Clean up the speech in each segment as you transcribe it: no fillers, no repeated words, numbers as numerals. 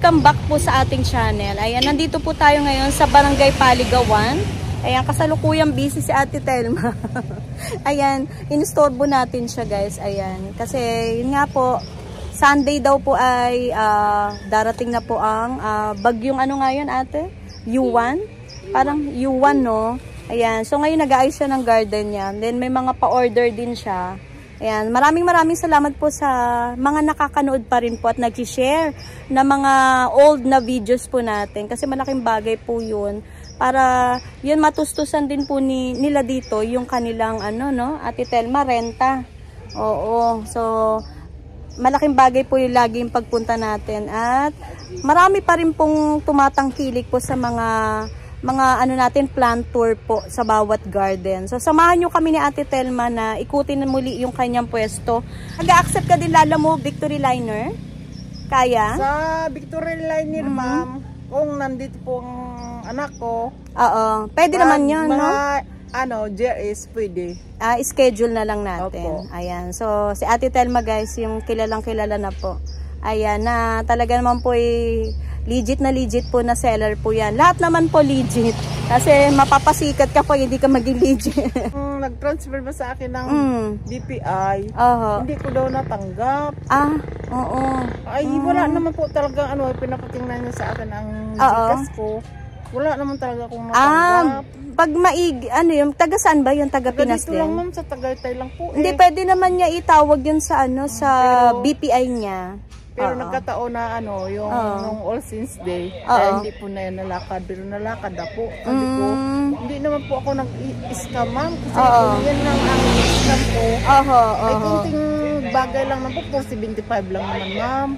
Welcome back po sa ating channel. Ayan, nandito po tayo ngayon sa Barangay Paligawan. Ayan, kasalukuyang busy si Ate Telma. Ayan, inistorbo natin siya guys. Ayan, kasi yun nga po, Sunday daw po ay darating na po ang bagyong ano nga yun ate? U1? Parang U1 no? Ayan, so ngayon nag-aayos siya ng garden niya. Then may mga pa-order din siya. Ayan, maraming salamat po sa mga nakakanood pa rin po at nag-share na mga old na videos po natin. Kasi malaking bagay po yun. Para yun matustusan din po nila dito yung kanilang ano no, Ate Telma, renta. Oo, so malaking bagay po yung laging pagpunta natin. At marami pa rin pong tumatangkilik po sa mga ano natin, plant tour po sa bawat garden. So, samahan nyo kami ni Ate Telma na ikutin na muli yung kanyang pwesto. Nag-accept ka din, Lala mo, Victory Liner? Kaya? Sa Victory Liner, ma'am, kung nandito pong anak ko. Oo. Pwede naman yun, no? Ano, JRS, pwede. Schedule na lang natin. Opo. Ayan. So, si Ate Telma, guys, yung kilalang kilala na po. Ayan, na talaga naman po legit po na seller po yan. Lahat naman po legit. Kasi mapapasikat ka po, hindi ka maging legit. Nag-transfer ba sa akin ng DPI? Hindi ko daw natanggap. Oo. Ay, wala naman po talaga, pinapatingnan niya sa akin ang Gcash ko. Wala naman talaga akong natanggap. Pag yung taga saan ba yun? Taga Pinas din? Dito lang ma'am, sa Tagaytay lang po. Hindi, pwede naman niya itawag yun sa sa BPI niya. Pero nagkataon na yung nung All Saints Day, kaya hindi po na yan nalakad. Pero nalakad na po. Sabi ko, hindi naman po ako nag-scam ma'am. Kasi yan lang ang scam ko. Ay kunting bagay lang naman po, 75 lang naman ma'am.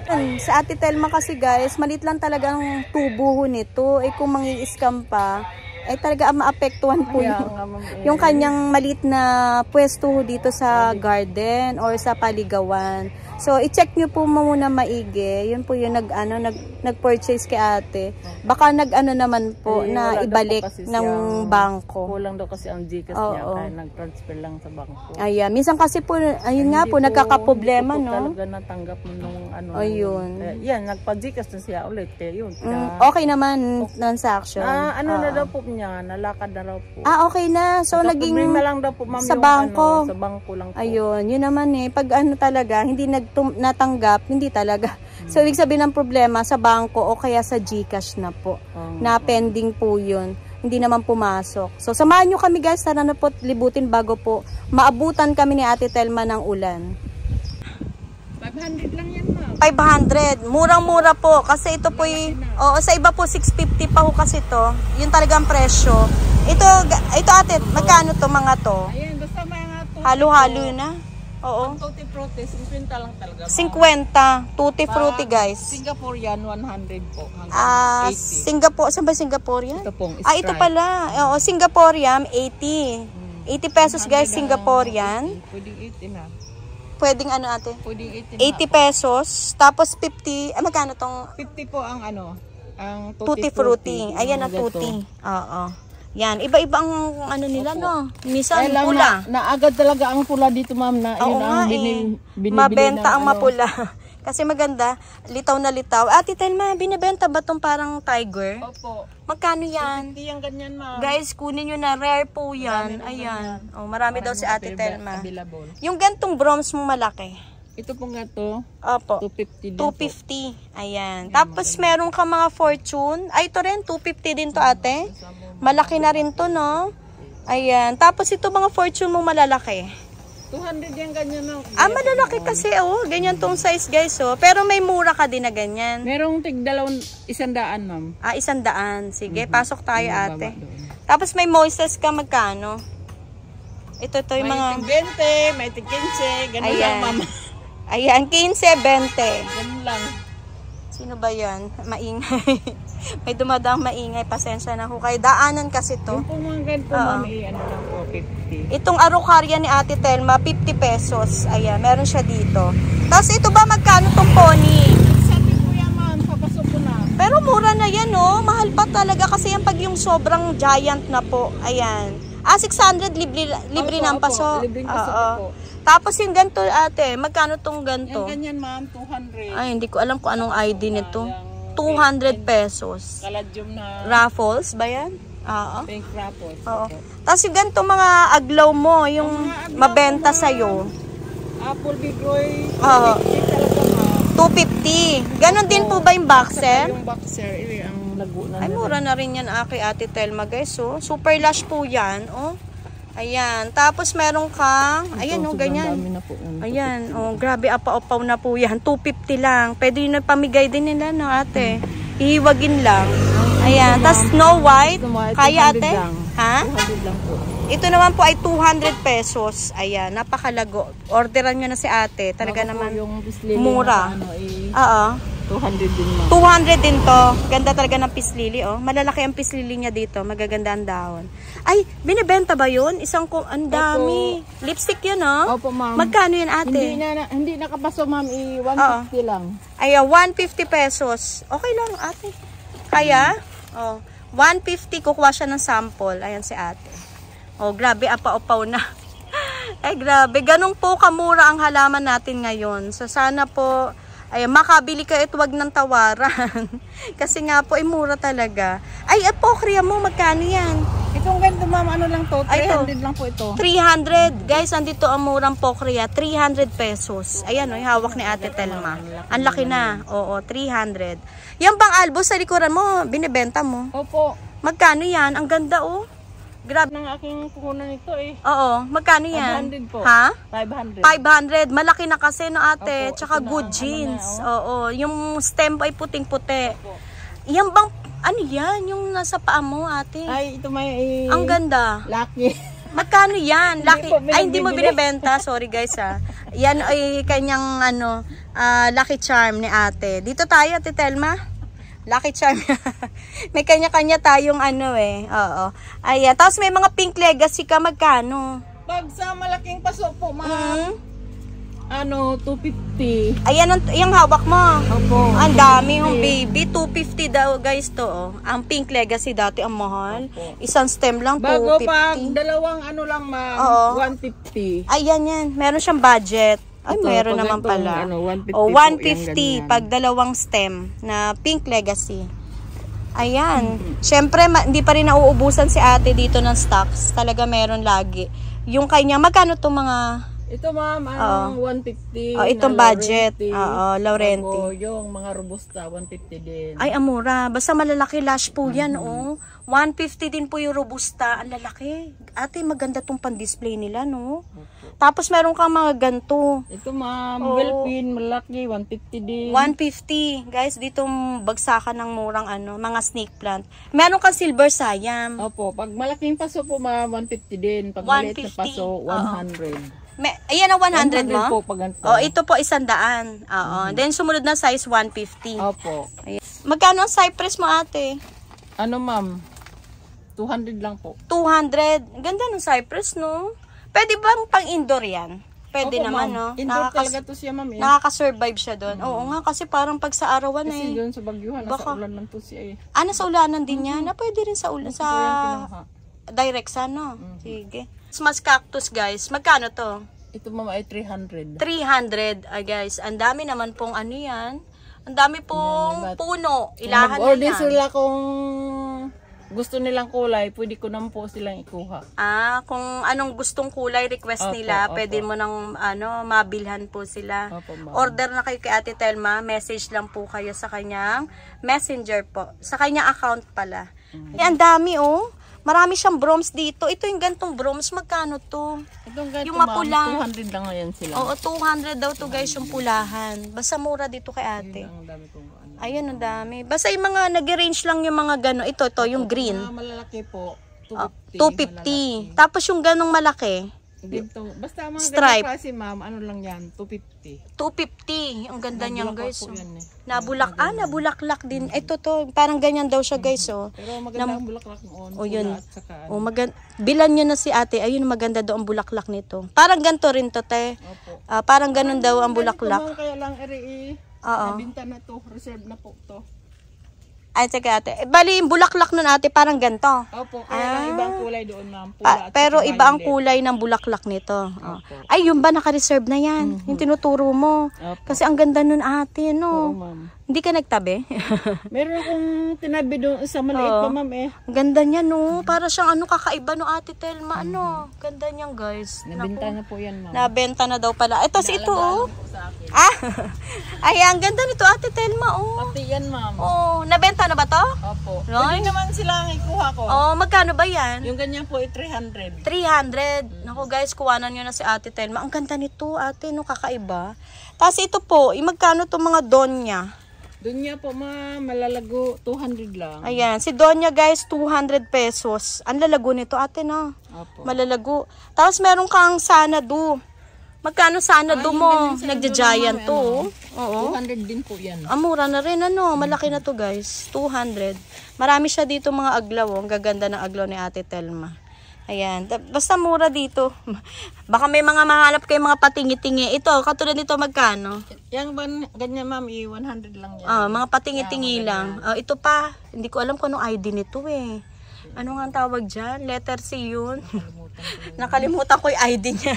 Sa Ate Telma kasi guys, malit lang talagang tubo nito. Kung mangi-scam pa, talaga maapektuhan po yung kanyang maliit na pwesto dito sa garden or sa paligawan. So, i-check nyo po muna maigi. Yun po yung nag-purchase kay ate. Baka naman po na ibalik ng bangko. Kulang daw kasi ang Gcash niya, kaya nag-transfer lang sa bangko. Ayan. Minsan kasi po, ayun nga po, nagkakaproblema, no? Hindi po talaga natanggap nung Ayun. Yan, nagpa-Gcash na siya ulit. Kaya yun. Okay naman, transaction. Na daw po niya, nalakad na daw po. Okay na. So, naging lang daw po, ma'am, sa bangko. Sa bangko lang po. Ayun, yun naman pag talaga, hindi natanggap, hindi talaga. So, ibig sabihin ng problema sa bangko o kaya sa Gcash na po. Na pending po yun. Hindi naman pumasok. So, samahan nyo kami guys, tara na po libutin bago po maabutan kami ni Ate Telma ng ulan. 500 lang yan, ma'am. 500. Murang-mura po. Kasi ito po sa iba po 650 pa ho kasi to. Yun talagang presyo. Ito ate, magkano to mga to? Ayan, basta mga to. Halo-halo na. Oo. Tutti frutti, 50 lang talaga. 50. Tutti frutti guys. Singaporean, 100 po. 80. Singapore. Saan ba Singaporean? Ito pong ito pala. Oo, Singaporean, 80. 80 pesos guys, Singaporean. Pwedeng 80 na. Pwedeng ate? Pwedeng 80 pesos. Tapos 50. Magkano tong? 50 po ang ang Tutti frutti. Ayan na tutti. Oo. Yan, iba-iba ang nila, no? Minsan pula. Naagad talaga ang pula dito, ma'am, na yun ang binibili mabenta ang mapula. Kasi maganda, litaw na litaw. Ate Telma, binibenta ba tong parang tiger? Opo. Magkano yan? Hindi yan ganyan, ma'am. Guys, kunin nyo na, rare po yan. Ayan. Marami daw si Ate Telma. Available. Yung gantong bronze mong malaki. Ito pong gato. Opo. 250 din 250. Ayan. Tapos meron ka mga fortune. Ito rin, 250 din to ate. Malaki na rin to, no? Ayan. Tapos ito mga fortune mong malalaki. 200 yan ganyan na. Malalaki kasi, ganyan tong size, guys, Pero may mura ka din na ganyan. Merong tig-100, ma'am. 100. Sige, pasok tayo, ate. Tapos may moises ka, magkano? Ito yung mga... May tig-20, may tig-15, ganun lang, ma'am. Ayan, 15, 20. Ganun lang. Sino ba yan? Maingay. May dumadaang maingay. Pasensya na ho kayo. Daanan kasi to. Yung mga ganito, ma'am, lang po, 50. Itong arukarya ni Ate Telma, 50 pesos. Ayan, meron siya dito. Tapos ito ba, magkano tong pony? Sabi ko yan, ma'am, papasok ko na. Pero mura na yan, Mahal pa talaga kasi yan pag yung sobrang giant na po. Ayan. 600 libre ng paso. Libreng paso po. Tapos yung ganito ate, magkano tong ganito? Yung ganyan ma'am, 200. Ay, hindi ko alam kung anong ID nito. 200 pesos. Caladium na Raffles ba yan? Oo. pink raffles. Oo. Tapos yung ganito mga aglaw mo, yung mabenta sa'yo. Apple Big Roy. Oo. Talaga ma'am. 250. Ganon din po ba yung boxer? Yung boxer, ang lago na. Ay, mura na rin yan kay Ate Telma, guys. Oh. Super lush po yan. Oh. Ayan. Tapos meron kang, ayan, oh, ganyan. Ayan, oh, grabe, apa-apaw na po yan. 250 lang. Pwede yun pamigay din nila, no, ate? Ihiwagin lang. Ayan. Tapos Snow White. Kaya, ate? Ha? 200 lang po. Ito naman po ay 200 pesos. Ayan, napakalago. Orderan nyo na si ate. Talaga naman yung mura. Oo. 200 din mo. 200 din to. Ganda talaga ng pislili, oh. Malalaki ang pislili niya dito. Magaganda ang dahon. Ay, binibenta ba yun? Isang ang dami. Opo. Lipstick yun, oh. Opo, ma'am. Magkano yun, ate? Hindi nakapaso, ma'am. 150 lang. Ay, 150 pesos. Okay lang, ate. Kaya, oh, 150 kukuha siya ng sample. Ayan si ate. Oh, grabe, apa-upaw na. Ay, grabe. Ganun po kamura ang halaman natin ngayon. So, sana po, ay, makabili kayo at wag ng tawaran. Kasi nga po, ay mura talaga. Ay, apokria mo, magkano yan? Itong ganito, ma'am, ano lang to? 300 lang po ito. 300. Guys, andito ang murang pokria. 300 pesos. Ayan, oh, hawak ni Ate Telma. Ang laki na. Oo, 300. Yan bang albos sa likuran mo, binibenta mo? Opo. Magkano yan? Ang ganda, oh. Grabe. Ng aking kukunan ito, eh. Oo, magkano yan? 500 po. Ha? 500. 500. Malaki na kasi, no, ate? Opo, tsaka good jeans. Oo, yung stem ay puting-puti. Yan bang, ano yan? Yung nasa paa mo, ate? Ay, ito may... Ang ganda. Lucky. Magkano yan? Lucky. Ay, hindi mo binibili. binibenta. Sorry, guys, ha. Yan ay kanyang, lucky charm ni ate. Dito tayo, Ate Telma. Lucky charm. May kanya-kanya tayong Oo. Ayan. Tapos may mga Pink Legacy ka. Magkano? Pag sa malaking paso po, ma'am. 250. Ayan yung hawak mo. Opo. Ang dami yung baby. 250 daw, guys, to. Oh. Ang Pink Legacy dati ang mahal. Opo. Isang stem lang, 250. Bago pag dalawang lang, ma'am. 150. Ayan yan. Meron siyang budget. Ay, ito, meron naman pala. 150 o, 150 po, pag dalawang stem na Pink Legacy. Ayan. Siyempre, hindi pa rin nauubusan si ate dito ng stocks. Talaga meron lagi. Yung kanya, magkano itong mga... Ito, ma'am, 150. Itong budget. Oo, Laurenti. Bago yung mga robusta, 150 din. Ay, amura. Basta malalaki lash po yan, oh. 150 din po yung robusta. Ang lalaki. Ate, maganda tong pan-display nila, no? Okay. Tapos meron kang mga ganito. Ito, ma'am, well-pin, malaki, 150 din. 150. Guys, ditong bagsakan ng murang mga snake plant. Meron kang silver siam. Opo, pag malaking paso po, ma'am, 150 din. Pag maliit na paso, 100. Ayan ang 100 mo? Po, pag ganito. Oh, ito po 100. Oo. Then sumunod na size 150. Opo. Ayan. Magkano ang cypress mo, ate? Ma'am? 200 lang po. 200. Ganda ng cypress, no? Pwede bang pang indoor yan? Pwede Opo, naman, no? Indoor talaga to siya, ma'am. Nakaka-survive siya doon. Oo nga, kasi parang pag sa arawan kasi doon sa Bagyuhan, nasa ulan man to siya, eh. Nasa ulanan din yan? Pwede rin sa ulan. Sa direct sa, no? Sige. Mas cactus, guys. Magkano to? Ito, ma'am, ay 300. 300, guys. Ang dami naman pong yan. Ang dami pong puno. Ilahan mag-order na sila kung gusto nilang kulay, pwede ko naman po silang ikuha. Kung anong gustong kulay request nila, pwede mo nang mabilhan po sila. Order na kayo kay Ate Telma, message lang po kayo sa kanyang messenger po. Sa kanyang account pala. Ang dami, oh. Marami siyang brooms dito. Ito yung gantong brooms. Magkano to? Itong ganito, yung mapula. 200 lang ngayon sila. Oo, 200 daw to, guys, yung pulahan. Basta mura dito kay ate. Ayun, ang dami. Basta yung mga nag-range lang yung mga gano. Ito, yung green. Malalaki po. 250. Tapos yung ganong malaki. Dito. Basta mga stripe. ganong klase, ma'am, ano lang yan? 250. 250. Ang ganda niyan, guys. Nabulaklak Din. Ito to, parang ganyan daw siya, guys. Oh. Pero maganda ang bulaklak noon. Yun. Bilan nyo na si ate. Ayun, maganda daw ang bulaklak nito. Parang ganito rin to, te. Parang ganun daw ang bulaklak. Kaya lang, nabinta na to. Reserve na po to. Ay, sige ate. Bali, yung bulaklak nun ate, parang ganito. Opo, kaya ibang kulay doon, ma'am. Pula at Pero saka iba ang violet. kulay ng bulaklak nito. Oh. Ay, yun ba naka-reserve na yan? Yung tinuturo mo. Opo. Kasi ang ganda nun ate, Oo, no? ma'am. Hindi ka nagtabi? Meron akong tinabi doon sa maliit pa, ma'am eh. Ang ganda niya, no? Para siyang kakaiba no ate Telma, ano? Ganda niyan, guys. Nabenta na po yan, ma'am. Nabenta na daw pala. Ito, ito, oh. Po sa akin. Ay, ang ganda nito ate Telma, oh. Pati yan, ma'am. Oh, nabenta na ba to? Opo. Right? Pwede naman sila ang ikuha ko. Oh, magkano ba yan? Yung ganyan po ay 300. 300. Naku guys, kuwanan nyo na si ate Telma. Ang ganda nito ate, no, kakaiba. Tapos ito po, magkano to mga donya? Doon niya po, ma'am, malalago, 200 lang. Ayan, si donya guys, 200 pesos. Ang lalago nito ate, no? Opo. Malalago. Tapos meron kang sanado. Magkano sanado yung mo? ganyan sanado Nagja-giant naman, to. Oo. 200 din po yan. Mura na rin, ano? Malaki na to guys. 200. Marami siya dito mga aglaw. Ang gaganda ng aglaw ni ate Telma. Ayan. Basta mura dito. Baka may mga mahanap kayo mga patingi-tingi. Ito, katulad nito magkano? Yung ganyan, ma'am, 100 lang yan. Mga patingi-tingi lang. Ito pa. Hindi ko alam kung anong ID nito eh. Ano nga ang tawag dyan? Letter C yun. Nakalimutan ko yung ID niya.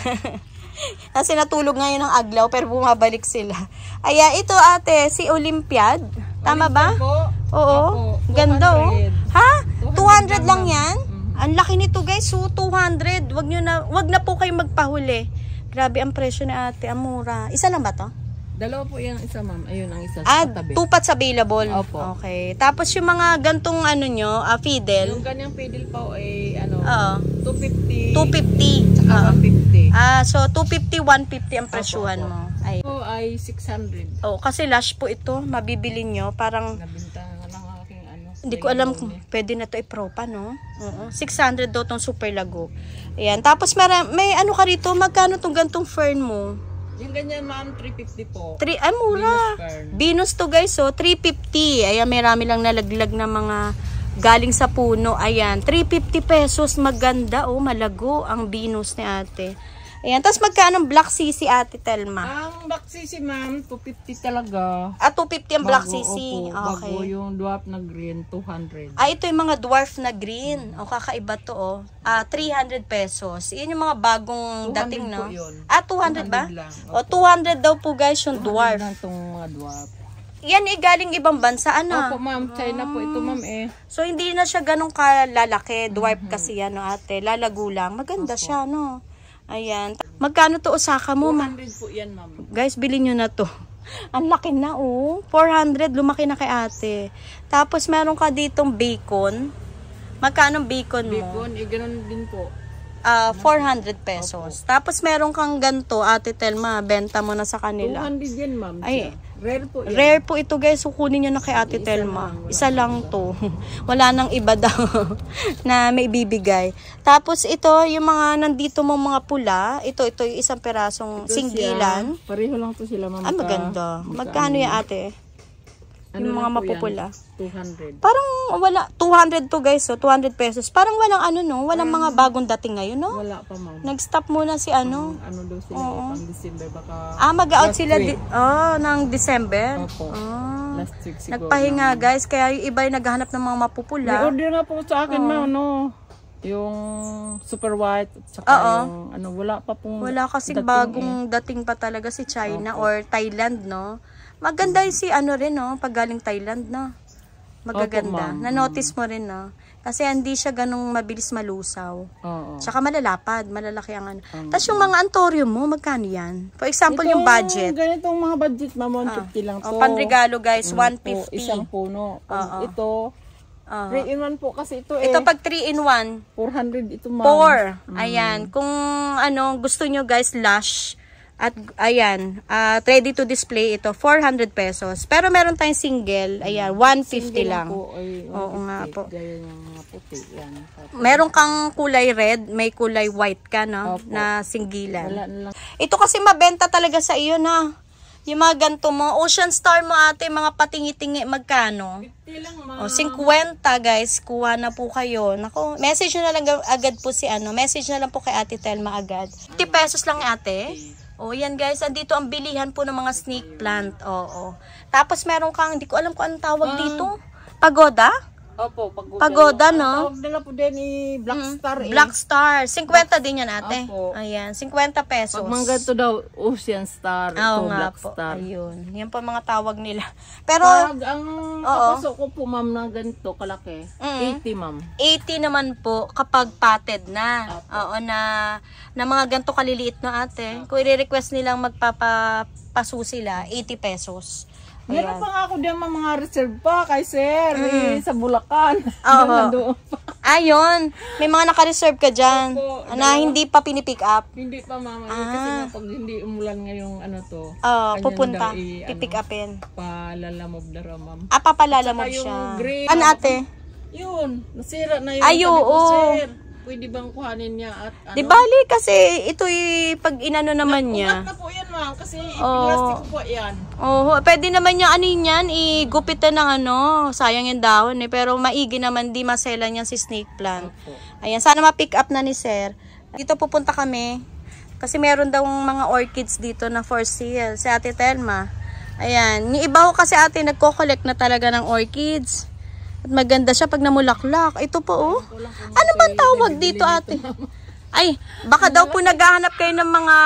Kasi natulog ngayon ng aglaw pero bumabalik sila. Ayan, ito ate, si Olympiad. Tama ba? Po? Oo. Opo, Ganda oh. 200. Ha? 200 lang ma'am. yan? Ang laki nito guys, so 200. Wag na po kayo magpahuli. Grabe ang presyo ni ate, ang mura. Isa lang ba to? Dalawa po yan, isa, ma'am. Ayun ang isa sa tabi. 2 pots available. Opo. Okay. Tapos yung mga gantong ano nyo, fiddle. Yung ganyang pedal po ay Oo. 250. 250. Saka Oo. 150. So 250, 150 ang presyuhan Opo. mo. Ay. Po ay 600. Oh, kasi lash po ito, mabibili nyo. Parang Nabinta nga ng aking hindi ko alam kung pwede na to ipropa, no? Oo. 600 daw tong super lago. Ayan. Tapos may ano ka rito, magkano tong gantong fern mo? Yung ganyan, ma'am, 350 po. Mura. Venus fern. Venus to guys, so 350. Ayan, may rami lang nalaglag na mga galing sa puno. Ayan, 350 pesos. Maganda, oh, malago ang Venus ni ate. Ayan, tapos magkano ang Black Sisi ate Telma? Ang Black Sisi, ma'am, 250 talaga. 250 ang Black Bago, Sisi. opo, Okay. bago yung dwarf na green, 200. Ito yung mga dwarf na green. O, kakaiba to, oh. 300 pesos. Yan yung mga bagong 200 dating, no? po yun. 200 ba? 200 lang. O, 200 daw po, guys, yung 200 dwarf. lang itong mga dwarf. Yan galing ibang bansa, ano? Opo, ma'am, China po ito, ma'am, eh. So, hindi na siya ganun kalalaki. Dwarf kasi yan, no, ate. Lalago lang. Maganda siya, no? Ayan. Magkano to Osaka mo, ma? 200 po yan, ma'am. Guys, bilhin nyo na to. Ang laki na, oh. 400, lumaki na kay ate. Tapos, meron ka ditong bacon. Magkano bacon mo? Bacon, eh, ganun din po. 400 pesos. Tapos, meron kang ganto, ate Telma. Benta mo na sa kanila. 200 yan, ma'am. Ay, rare po yan. rare po ito guys, so kunin nyo na kay ate Telma. Isa lang to. Wala nang iba daw na may bibigay. Tapos ito, yung mga nandito mong mga pula, ito yung isang perasong Ito singgilan. siya, pareho lang to sila, ma'am. Maganda. Magkano yan ate? Yung mga lang po mapupula. yan? 200. Parang wala, 200 to guys, so 200 pesos. Parang walang ano no, walang mga bagong dating ngayon no? Wala pa, ma'am. Nag-stop muna si ano. Ano daw sila, pang December, baka Mag-out last sila week. ng December. Opo. Last week siguro. Nagpahinga guys, kaya yung iba yung naghahanap ng mga mapupula. May order nga po sa akin, ma'am, no? Yung super white, at saka yung, wala pa pong Wala kasing dating bagong dating pa talaga si China or Thailand, no? Maganda yung si ano rin, no? Pag galing Thailand, no? Magaganda. Opo, ma'am. Na-notice mo rin, no? Kasi hindi siya ganong mabilis malusaw. Oo. Tsaka malalapad, malalaki ang ano. Tapos yung mga antorium mo, magkano yan? For example, yung budget. Ganitong mga budget, ma'am, 150 lang to. Panregalo, guys, 150. Isang puno. Pag ito, 3-in-1 po kasi ito Ito pag 3-in-1. 400 ito, ma'am. 4. Ayan. Kung ano, gusto nyo guys, lash. At ayan, ready to display ito, 400 pesos. Pero meron tayong single, ayan, 150 lang. Po, ay, 150. Oo nga po. Gaya ng mga puti. Yan. Meron kang kulay red, may kulay white ka, no? Opo. Na singgilan. Wala na lang. Ito kasi mabenta talaga sa iyo, na. Yung mga ganito mo, Ocean Star mo ate, mga patingi-tingi, magkano? 50 lang, ma'am. O, 50 guys, kuha na po kayo. Nako, message nyo na lang agad po message na lang po kay ate Telma agad. 50 pesos lang ate. O, yan guys, andito ang bilihan po ng mga snake plant. Oo. Tapos meron kang, hindi ko alam kung anong tawag dito. Pagoda? Opo, Pagoda, no? Ang tawag nila po din Black Star. Black Star. 50 din yan, ate. Opo. Ayan, 50 pesos. Pag mga ganito daw, Ocean Star, ito Black po. Star. Ayun. Yan po mga tawag nila. Pero, pag ang kapasok ko po, ma'am, na ganito kalaki, 80, ma'am. 80 naman po kapag potted na. Oo, na mga ganito kaliliit na ate. Kung i-request nilang magpapapaso sila, 80 pesos. Meron pa nga ako diyan mga reserve pa kay sir, sa Bulacan. Oo. Ayun, may mga naka-reserve ka dyan na hindi pa pinipick up. Hindi pa, mama. Kasi nga pag hindi umulan ngayong ano to. Pupunta, pipick upin. Palalamob na raw, ma'am. Papalalamog siya. Ano ate? Yun, nasira na yung Ay, oo. sir. Pwede bang kuhanin niya at ano? Di bali kasi ito'y pag inano naman niya. Ugat na po yan, ma'am, kasi plastic po yan. Oo, pwede naman niya ano yan, igupitan ng ano, sayang yung dahon eh. Pero maigi naman, di masela niyan si snake plant. Ayan, sana ma-pick up na ni sir. Dito pupunta kami, kasi meron daw mga orchids dito na for sale, si Ate Telma. Ayan, yung iba ko kasi ate nagko-collect na talaga ng orchids. At maganda siya pag namulaklak. Ito po oh. Ano bang tawag dito ate? Ay, baka daw po naghahanap kayo ng mga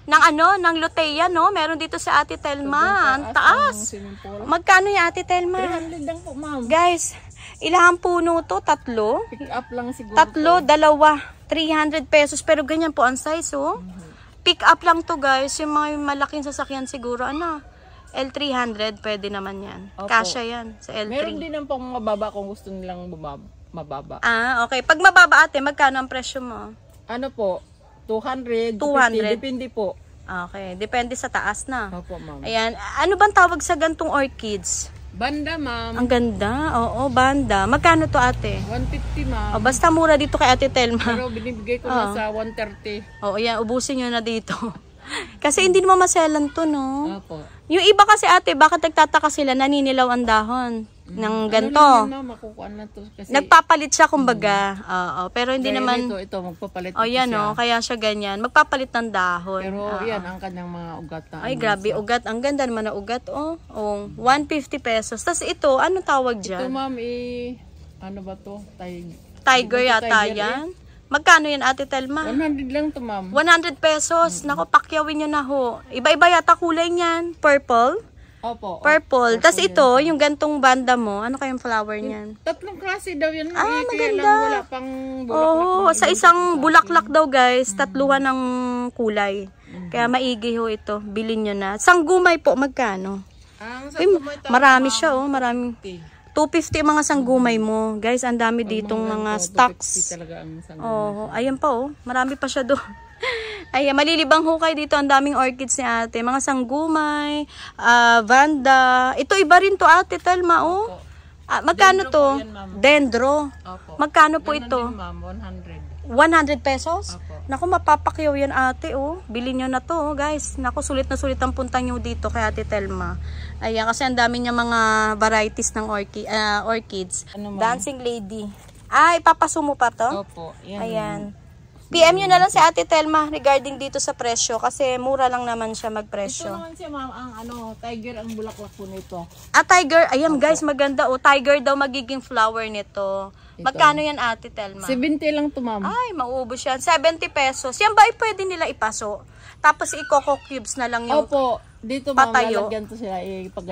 ng luteia, no? Meron dito sa Ate Telma. Ang taas. Magkano yung Ate Telma? 300 lang po, ma'am. Guys, ilang puno to? 3? Pick up lang siguro. 3, 2, 300 pesos. Pero ganyan po ang size, oh. Pick up lang to, guys. Yung mga malaking sasakyan siguro, ano? L300, pwede naman yan. Kasya yan sa L3. Meron din ang pang mababa kung gusto nilang mababa. Okay. Pag mababa ate, magkano ang presyo mo? Ano po? 200, 200. 250, depende po. Okay. Depende sa taas na. Opo, ma'am. Ayan. Ano bang tawag sa gantong orchids? Banda, ma'am. Ang ganda. Oo, banda. Magkano to ate? 150, ma'am. Basta mura dito kay Ate Telma. Pero binibigay ko na sa 130. Oo, yan. Ubusin nyo na dito. Kasi hindi naman maselan to, no? Opo. Yung iba kasi ate, bakit nagtataka sila, naninilaw ang dahon ng ganito. Ano lang yun, makukuha na to. Kasi nagpapalit siya kumbaga. Oo, pero hindi naman. Ito, magpapalit Yan siya. kaya siya ganyan. Magpapalit ng dahon. Pero yan, ang kanyang mga ugat na. Ay, grabe, ugat. Ang ganda naman na ugat, oh. 150 pesos. Tapos ito, ano tawag dyan? Ito, ma'am, ano ba to? Tiger yata yan. Magkano yan, Ate Telma? 100 lang to, ma'am. 100 pesos. Naku, pakyawin nyo na ho. Iba-iba yata kulay niyan. Purple. Opo. Purple. Tapos ito, yung gantong banda mo, ano kayong flower niyan? 3 klase daw yan. Maganda. Kaya lang wala pang bulaklak. Sa isang bulaklak daw guys, 3 ng kulay. Kaya maigi ho ito. Bilhin nyo na. Sanggumay po, magkano? Marami siya, marami. 250 mga sanggumay mo. Guys, ang dami ditong mga stocks. Ayan pa marami pa siya doon. Ayan, malilibang ho kayo dito. Ang daming orchids ni ate. Mga sanggumay, vanda. Ito iba rin to ate, Telma, magkano to? Dendro. Magkano po ito? 100 pesos? Naku, mapapakyaw yan ate, Bilhin nyo na to, guys. Naku, sulit na sulit ang punta nyo dito kay Ate Telma. Ayan, kasi ang dami niya mga varieties ng orchids. Dancing lady. Ipapaso mo pa to? Opo. Ayan. PM nyo na lang si Ate Telma regarding dito sa presyo kasi mura lang naman siya magpresyo. Ito naman siya, ma'am, ang tiger ang bulaklak po nito. Tiger. Ayan guys, maganda tiger daw magiging flower nito. Magkano yan Ate Telma? 70 lang to, ma'am. Ay, mauubos yan. 70 pesos. Yan ba pwede nila ipaso? Tapos i-coco cubes na lang yung Opo. Dito, ma'am, patayo. lalagyan to sila.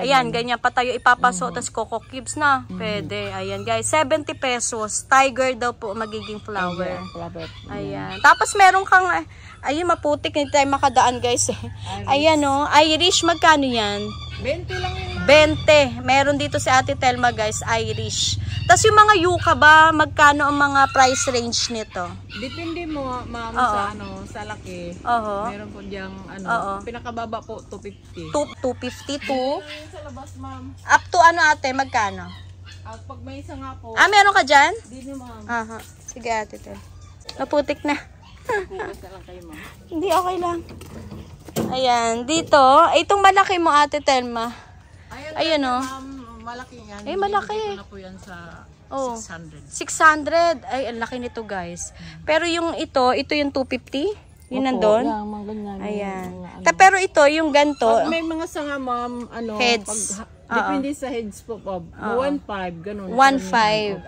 Ayan, ganyan. Patayo ipapaso. Tapos coco cubes na. Pwede. Ayan, guys. 70 pesos. Tiger daw po magiging flower. Ayan. Tapos meron kang, ayun, maputik. Hindi tayo makadaan, guys. Ayan, Irish. Magkano yan? 20 lang yun, ma'am. 20. Meron dito si Ate Telma, guys. Irish. Tapos yung mga yuca ba, magkano ang mga price range nito? Depende mo, ma'am, sa laki. Meron po diyang, pinakababa po, 250. 250 to? Sa labas, ma'am. Up to ate, magkano? At pag may isa nga po. Meron ka dyan? Hindi, ma'am. Sige ate, naputik na. Bukas na lang kayo, ma'am. Hindi, okay lang. Ayan, dito, itong malaki mo Ate Telma. Ayan malaki yan. Malaki. Ito na po yan sa 600. 600. Ay, ang laki nito guys. Pero yung ito yung 250. Yun nandun. Ayan. Pero ito, yung ganto. Pag may mga sanga, ma'am, heads. Depende sa heads po, 1.5, ganun. 1.5.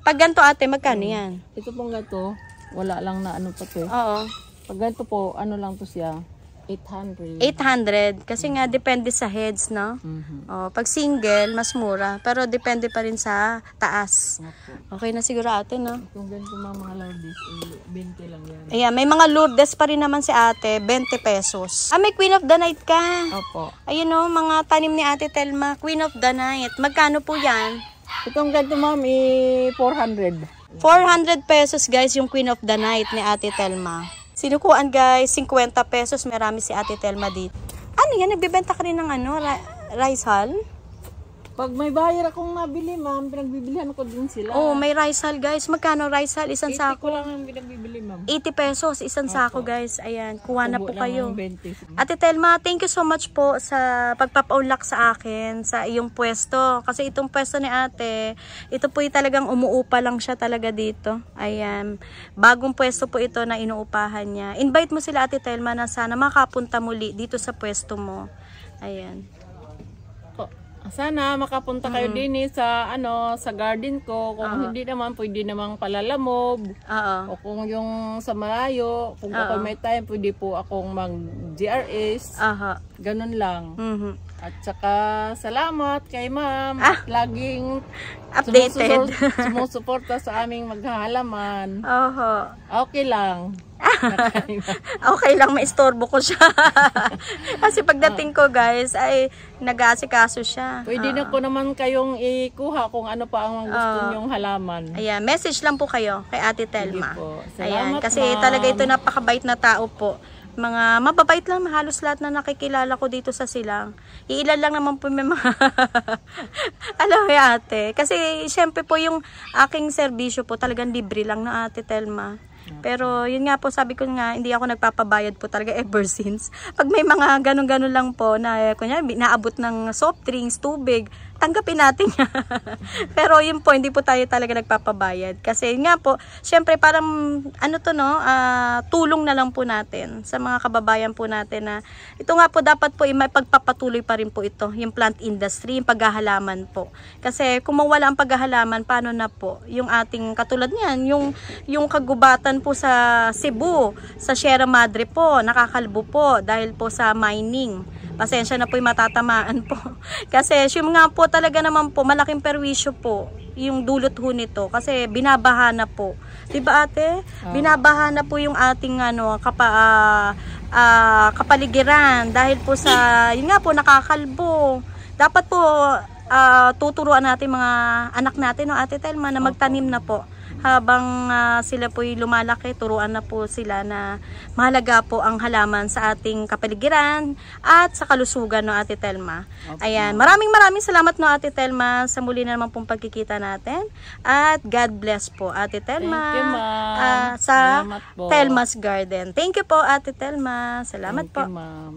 Pag ganito ate, magkano yan? Ito pong gato, wala lang na ano pa to. Oo. Pag ganito po, ano lang to siya, 800. 800. Kasi nga, depende sa heads, no? Pag single, mas mura. Pero depende pa rin sa taas. Okay na siguro ate, no? Kung ganito mga Lourdes, 20 lang yan. Ayan, may mga Lourdes pa rin naman si ate, 20 pesos. May Queen of the Night ka. Opo. Ayun o, mga tanim ni ate Telma, Queen of the Night. Magkano po yan? Itong ganito ma'am, 400. 400 pesos guys, yung Queen of the Night ni ate Telma. Sinukuan guys, 50 pesos. Marami si ate Telma dito. Ano yan? Nagbibenta ka rin ng ano, rice hull? Pag may bayar akong nabili, ma'am, pinagbibilihan ko din sila. Oh, may rice hull guys. Magkano rice hull? Isang 80 sako? ko lang ang pinagbibili, ma'am. 80 pesos, isang sako guys. Ayan, kuha na po kayo. 20. Ate Telma, thank you so much po sa pagpapaunlak sa akin sa iyong pwesto. Kasi itong pwesto ni ate, ito po talagang umuupa lang siya talaga dito. Ayan, bagong pwesto po ito na inuupahan niya. Invite mo sila ate Telma na sana makapunta muli dito sa pwesto mo. Ayan. Sana makapunta kayo din sa sa garden ko. Kung hindi naman, pwede namang palalamob. O kung yung sa malayo, kung ako may time, pwede po akong mag-GRS. Ganun lang. At saka salamat kay ma'am. Laging updated. Sumusuporta sa aming maghahalaman. Okay lang. Okay lang, maistorbo ko siya. Kasi pagdating ko guys, ay nag-aasikaso siya. Pwede na ko naman kayong ikuha kung ano pa ang gusto nyong halaman. Ayan, message lang po kayo kay ate Telma. Ayan, kasi talaga ito napakabait na tao po. Mga mababait lang, halos lahat na nakikilala ko dito sa Silang. Iilan lang naman po may mga alam mo ate. Kasi syempre po yung aking serbisyo po talagang libre lang na ate Telma. Pero yun nga po, sabi ko nga, hindi ako nagpapabayad po talaga ever since. Pag may mga ganun-ganun lang po na kunya naabot ng soft drinks, tubig, tanggapin natin yan. Pero yun po, hindi po tayo talaga nagpapabayad. Kasi yun nga po, syempre parang ano to no, tulong na lang po natin sa mga kababayan po natin na ito nga po dapat po may pagpapatuloy pa rin po ito, yung plant industry, yung paghahalaman po. Kasi kung mawala ang paghahalaman, paano na po yung ating katulad niyan, yung kagubatan po sa Cebu, sa Sierra Madre po, nakakalbo po dahil po sa mining. Pasensya na po yung matatamaan po. Kasi yung nga po talaga naman po, malaking perwisyo po yung dulot ho nito. Kasi binabaha na po. Diba ate? Binabaha na po yung ating kapaligiran dahil po sa, yun nga po, nakakalbo. Dapat po tuturuan natin mga anak natin, no, ate Telma, na magtanim na po. Habang sila po'y lumalaki, turuan na po sila na mahalaga po ang halaman sa ating kapaligiran at sa kalusugan, no, ate Telma. Ayan, maraming salamat, no, ate Telma, sa muli na naman pong pagkikita natin. At God bless po, ate Telma. Thank you, ma'am. Sa Telma's Garden. Thank you po, ate Telma. Salamat po. Thank you, ma'am.